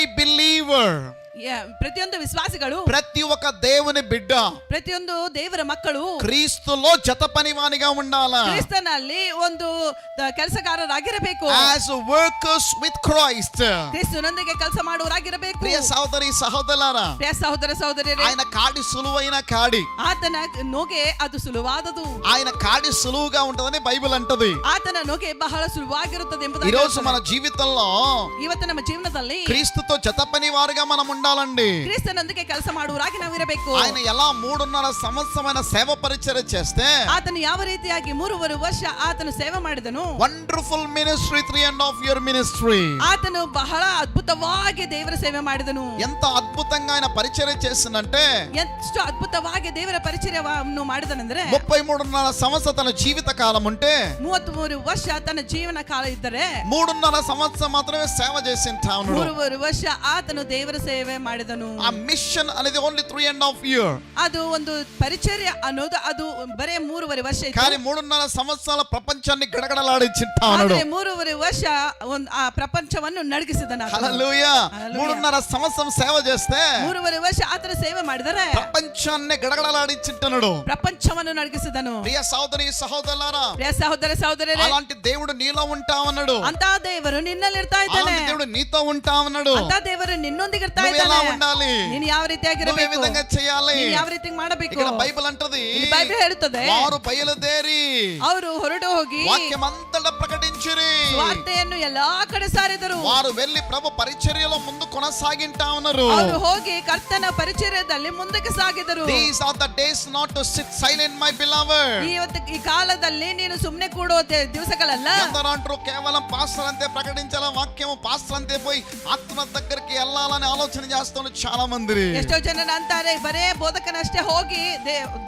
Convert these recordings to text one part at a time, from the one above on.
every believer, ప్రతిಯೊಂದು ವಿಶ್ವಾಸಿಗಳು, ప్రతి ఒక్క దేవుని బిడ్డ ಪ್ರತಿಯೊಂದು ದೇವರ ಮಕ್ಕಳು క్రీస్తులో జత పనివానిగా ఉండాలా. ಕ್ರಿಸ್ತನಲ್ಲಿ ಒಂದು ಕೆಲಸಗಾರರಾಗಿರಬೇಕು. As workers with Christ. ಕ್ರಿಸ್ತನೊಂದಿಗೆ ಕೆಲಸ ಮಾಡುವರಾಗಿರಬೇಕು. ప్రియ సహోదరి సహోదరులారా, ಪ್ರಿಯ ಸಹೋದರ ಸಹೋದರಿಯರೇ, ఆయన కాడి సులువైన కాడి, ಆತನ ನೊಗೆ ಅದು ಸುಲುವಾದದು. ఆయన కాడి సులువుగా ఉంటదని బైబిల్ అంటది. ಆತನ ನೊಗೆ ಬಹಳ ಸುಲುವಾಗಿರುತ್ತದೆ ఈ ಎಂಬುದಾಗಿ రోజు మన జీవితంలో ಇವತ್ತು ನಮ್ಮ ಜೀವನದಲ್ಲಿ క్రీస్తుతో జత పనివారుగా మనం ఉండాలండి. ಕ್ರಿಸ್ತನೊಂದಿಗೆ ಕೆಲಸ ಮಾಡುವರಾಗಿ ನಾವು ಇರಬೇಕು. ఆయన ఎలా 3.5 సంవత్సరమైన సేవ పరిచర్య చేస్తే ಆತನು ಯಾವ ರೀತಿಯಾಗಿ 3.5 ವರ್ಷ ಆತನು ಸೇವೆ ಮಾಡಿದನು. Wonderful ministry 3.5 year ministry. ಆತನು ಬಹಳ ಅದ್ಭುತವಾಗಿ ದೇವರ ಸೇವೆ ಮಾಡಿದನು. ఎంత అద్భుతంగా ఆయన పరిచర్య చేసిందంటే ಎಷ್ಟು ಅದ್ಭುತವಾಗಿ ದೇವರ ಪರಿಚಯವನ್ನು ಮಾಡಿದನೆಂದ್ರೆ 33.5 సంవత్సరాల తన జీవిత కాలం ఉంటే 33 ವರ್ಷ ತನ್ನ ಜೀವನ ಕಾಲ ಇದ್ದರೆ 3.5 సంవత్సరం మాత్రమే సేవ చేసింటా ఉన్నాడు. 3.5 ವರ್ಷ ಆತನು ದೇವರ ಸೇವೆ ಮಾಡಿದನು. ఆ మిషన్ అనేది ఓన్లీ 3.5 year. ಅದು ಒಂದು ಪರಿಚರ್ಯ ಅನ್ನೋದು ಅದು ಬರೇ 3.5 ವರ್ಷ ಇತ್ತು. కానీ 3.5 సంవత్సరాల ప్రపంచాన్ని గడగడలాడించింటా ఉన్నాడు. ಆದರೆ 3.5 ವರ್ಷ ಆ ಪ್ರಪಂಚವನ್ನು ನಡಗಿಸಿದನು. హల్లెలూయా. 3.5 సంవత్సరం సేవ చేస్తే 3.5 ವರ್ಷ ಆತನ ಸೇವೆ ಮಾಡಿದರೆ ప్రపంచాన్ని గడగడలాడించింటున్నాడు. ಪ್ರಪಂಚವನ್ನು ನಡಗಿಸಿದನು. ప్రియ సోదరి సహోదరులారా, ಪ್ರಿಯ ಸಹೋದರ ಸಹೋದರರೇ, అలాంటి దేవుడు నీలో ఉంటా ఉన్నాడు. ಅಂತ ದೇವರು ನಿನ್ನಲ್ಲಿ ಇರ್ತಾ ಇದ್ದಾನೆ. అలాంటి దేవుడు నీతో ఉంటా ఉన్నాడు. ಅಂತ ದೇವರು ನಿನ್ನೊಂದಿಗೆ ಇರ್ತಾ నువ్వు ఎలా ಇದ್ದಾನೆ. ఉండాలి, ನೀನು ಯಾವ నువ్వు ఏ ರೀತಿಯಾಗಿರಬೇಕು, విధంగా చేయాలి, ನೀನು ಯಾವ ರೀತಿ ಮಾಡಬೇಕು. ఇక్కడ బైబిల్ అంటది, ಇಲ್ಲಿ ಬೈಬಲ್ ಹೇಳುತ್ತದೆ, వారు బయలుదేరి ಅವರು ಹೊರಟು ಹೋಗಿ వాక్యమంతటా ప్రకటించిరి. ವಾರ್ತೆಯನ್ನು ಎಲ್ಲಾ ಕಡೆ ಸಾರಿದರು. వారు వెళ్లి ప్రభు పరిచర్యలో ముందు కొనసాగింటా ఉన్నారు. ಅವರು ಹೋಗಿ ಕರ್ತನ ಪರಿಚರ್ಯದಲ್ಲಿ ಮುಂದಕ್ಕೆ ಸಾಗಿದರು. These are the days not to sit silent, my beloved. ಈ ಕಾಲದಲ್ಲಿ ನೀನು ಸುಮ್ಮನೆ ಕೂಡೋ ದಿವಸಗಳಲ್ಲ. అందరూ అంటారు కేవలం పాస్టర్ అంతే ప్రకటించాల వాక్యం, పాస్టర్ అంతే పోయి ఆత్మ దగ్గరికి వెళ్ళాలని ఆలోచన చేస్తున్నారు చాలా మంది. ಎಷ್ಟೋ ಜನರು ಅಂತಾರೆ ಬರೇ ಬೋಧಕನಷ್ಟೇ ಹೋಗಿ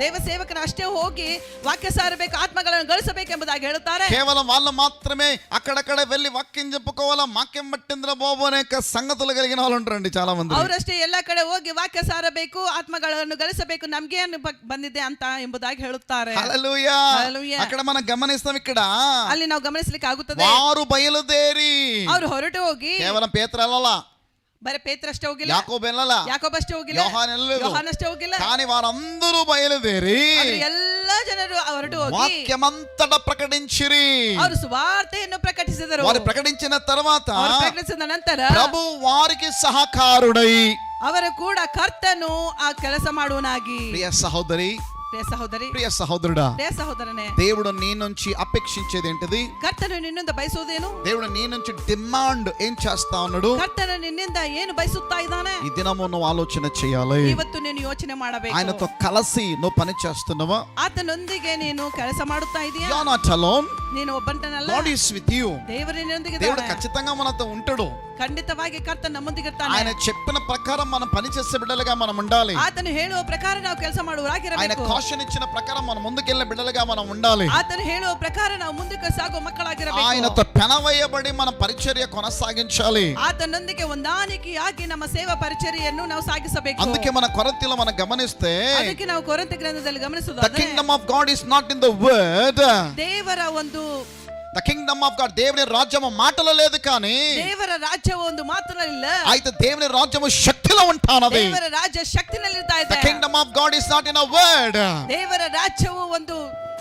ದೇವ ಸೇವಕನಷ್ಟೇ ಹೋಗಿ ವಾಕ್ಯ ಸಾರಬೇಕು, ಆತ್ಮಗಳನ್ನು ಗಳಿಸಬೇಕು ಎಂಬುದಾಗಿ ಹೇಳುತ್ತಾರೆ. కేవలం వాళ్ళు మాత్రమే అక్కడక్కడ వెళ్ళి వాక్యం చెప్పుకోవాలా, వాక్యం పట్టింద్ర బాబు అనే సంగతులు కలిగిన వాళ్ళు ఉంటారండి చాలా మంది. ಅವರಷ್ಟೇ ಎಲ್ಲ ಕಡೆ ಹೋಗಿ ವಾಕ್ಯ ಸಾರಬೇಕು, ಆತ್ಮಗಳನ್ನು ಗಳಿಸಬೇಕು, ನಮ್ಗೆ ಏನು ಬಂದಿದೆ ಅಂತ ಎಂಬುದಾಗಿ ಹೇಳುತ್ತಾರೆ. హల్లెలూయా. హల్లెలూయా. అక్కడ మనం గమనిస్తాం, ఇక్కడ ಅಲ್ಲಿ ನಾವು ಗಮನಿಸಲಿಕ್ಕೆ ಆಗುತ್ತದೆ, వారు బయలుదేరి. ಅವರು ಹೊರಟು ಹೋಗಿ కేవలం పేతురు వెళ్ళాలా, ಬರೀ ಪೇತ್ರಷ್ಟೇ ಹೋಗಿಲ್ಲ, యాకోబు వెళ్ళాలా, ಯಾಕೋಬಷ್ಟೇ ಹೋಗಿಲ್ಲ, ಯೋಹಾನಷ್ಟೇ ಹೋಗಿಲ್ಲ, కానీ వారందరూ బయలుదేరి ಎಲ್ಲ ಜನರು ಹೊರಟು ಹೋಗಿ వాక్యమంతటా ప్రకటించిరి. ಅವರು ಸುವಾರ್ತೆಯನ್ನು ಪ್ರಕಟಿಸಿದರು. వారు ప్రకటించిన తర్వాత ಅವರು ಪ್ರಕಟಿಸಿದ ನಂತರ ప్రభు వారికి సహకారుడై. ಅವರು ಕೂಡ ಕರ್ತನು ಆ ಕೆಲಸ ಮಾಡುವನಾಗಿ. ప్రియ సహోదరి, ಪ್ರಿಯ ಸಹೋದರಿ, ప్రియ సహోదరుడా, ಪ್ರಿಯ ಸಹೋದರನೇ, దేవుడు నీ నుంచి అపేక్షించేది ఏంటిది? ಕರ್ತನು ನಿನ್ನಿಂದ ಬಯಸುವುದೇನು? దేవుడు నీ నుంచి డిమాండ్ ఏం చేస్తా ఉన్నాడు? ಕರ್ತನು ನಿನ್ನಿಂದ ಏನು ಬಯಸುತ್ತಾ ಇದ್ದಾನೆ? ఈ దినము నువ్వు ఆలోచన చేయాలి. ಇವತ್ತು ನೀನು ಯೋಚನೆ ಮಾಡಬೇಕು. ఆయనతో కలిసి నువ్వు పని చేస్తున్నావా? ಆತನೊಂದಿಗೆ ನೀನು ಕೆಲಸ ಮಾಡುತ್ತಾ ಇದೀಯಾ? You are not alone. ನೀನು ಒಬ್ಬಂಟನಲ್ಲ, God is with you. ದೇವರು ನಿನ್ನೊಂದಿಗೆ దేవుడు ಇದ್ದಾನೆ. ఖచ్చితంగా మనతో ఉంటాడు. ಖಂಡಿತವಾಗಿ ಕರ್ತನ ನಮ್ಮೊಂದಿಗೆ ಇರ್ತಾನೆ. ఆయన చెప్పిన ప్రకారం మనం పని చేసే బిడ్డలుగా మనం ఉండాలి. ಆತನು ಹೇಳುವ ಪ್ರಕಾರ ನಾವು ಕೆಲಸ ఆయన ಮಾಡುವರಾಗಿರಬೇಕು. కాషన్ ఇచ్చిన ప్రకారం మనం ముందుకెళ్ళే బిడ్డలుగా మనం ఉండాలి. ಆತನು ಹೇಳುವ ಪ್ರಕಾರ ನಾವು ಮುಂದಕ್ಕೆ ಸಾಗುವ ಮಕ್ಕಳಾಗಿರಬೇಕು. ఆయనతో పెనవేయబడి మన పరిచర్య కొనసాగించాలి. ಆತನೊಂದಿಗೆ ಹೊಂದಾಣಿಕೆಯಾಗಿ ನಮ್ಮ ಸೇವಾ ಪರಿಚರ್ಯೆಯನ್ನು ನಾವು ಸಾಗಿಸಬೇಕು. అందుకే మన కొరింథీలో మనం గమనిస్తే ಅದಕ್ಕೆ ನಾವು ಕೊರಿಂಥ ಗ್ರಂಥದಲ್ಲಿ the ಗಮನಿಸುವುದಾದರೆ kingdom of God is not in the word. ದೇವರ ಒಂದು The kingdom of God, దేవుని రాజ్యము మాటలో లేదు కానీ ದೇವರ ರಾಜ್ಯವು ಒಂದು ಮಾತಿನಲ್ಲಿಲ್ಲ, అయితే దేవుని రాజ్యము శక్తిలో ఉంటానది. ದೇವರ ರಾಜ್ಯ ಶಕ್ತಿನಲ್ಲಿರ್ತಾ The ಇದೆ. kingdom of God is not in a word. ದೇವರ ರಾಜ್ಯವು ಒಂದು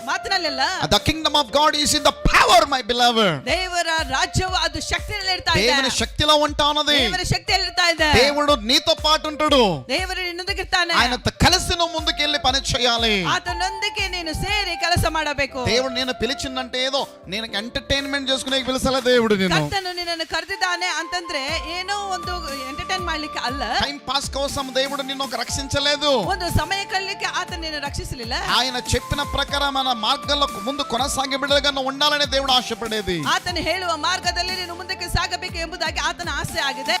ಮಾತಿನಲ್ಲಿಲ್ಲ, The kingdom of God is in the power, my beloved. ದೇವರ ರಾಜ್ಯವು ಅದು ಶಕ್ತಿನಲ್ಲಿ ಇರ್ತಾ ಇದೆ. దేవుని శక్తిలో ఉంటానది. ದೇವರ ಶಕ್ತಿಯಲ್ಲಿ ಇರ್ತಾ ಇದೆ. దేవుడు నీతో పాటు ఉంటాడు. ದೇವರು ನಿನ್ನೊಂದಿಗೆ ಇರ್ತಾನೆ. ఆయనతో కలిసి నువ్వు ముందుకెళ్ళి పని చేయాలి. ಆತನೊಂದಿಗೆ ನೀನು ಸೇರಿ ಕೆಲಸ ಮಾಡಬೇಕು. దేవుడు నేను పిలిచిందంటే ఏదో నేను ఎంటర్టైన్మెంట్ చేసుకునే పిలిసలే దేవుడు నేను. ಕರ್ತನು ನಿನ್ನನ್ನು ಕರೆದಿದ್ದಾನೆ ಅಂತಂದ್ರೆ ಏನೋ ಒಂದು ಎಂಟರ್ಟೈನ್ ಮಾಡ್ಲಿಕ್ಕೆ ಅಲ್ಲ, టైం పాస్ కోసం దేవుడు నిన్ను రక్షించలేదు. ಒಂದು ಸಮಯ ಕಳಲಿಕ್ಕೆ ಆತ ನಿನ್ನ ರಕ್ಷಿಸಲಿಲ್ಲ. ఆయన చెప్పిన ప్రకారం మన మార్గంలో ముందు కొనసాగే బిడ్డలుగా ఉండాలనే దేవుడు ఆశపడేది. ಆತನು ಹೇಳುವ ಮಾರ್ಗದಲ್ಲಿ ನೀನು ಮುಂದಕ್ಕೆ ಸಾಗಬೇಕು ಎಂಬುದಾಗಿ ಆತನ ಆಸೆ ಆಗಿದೆ.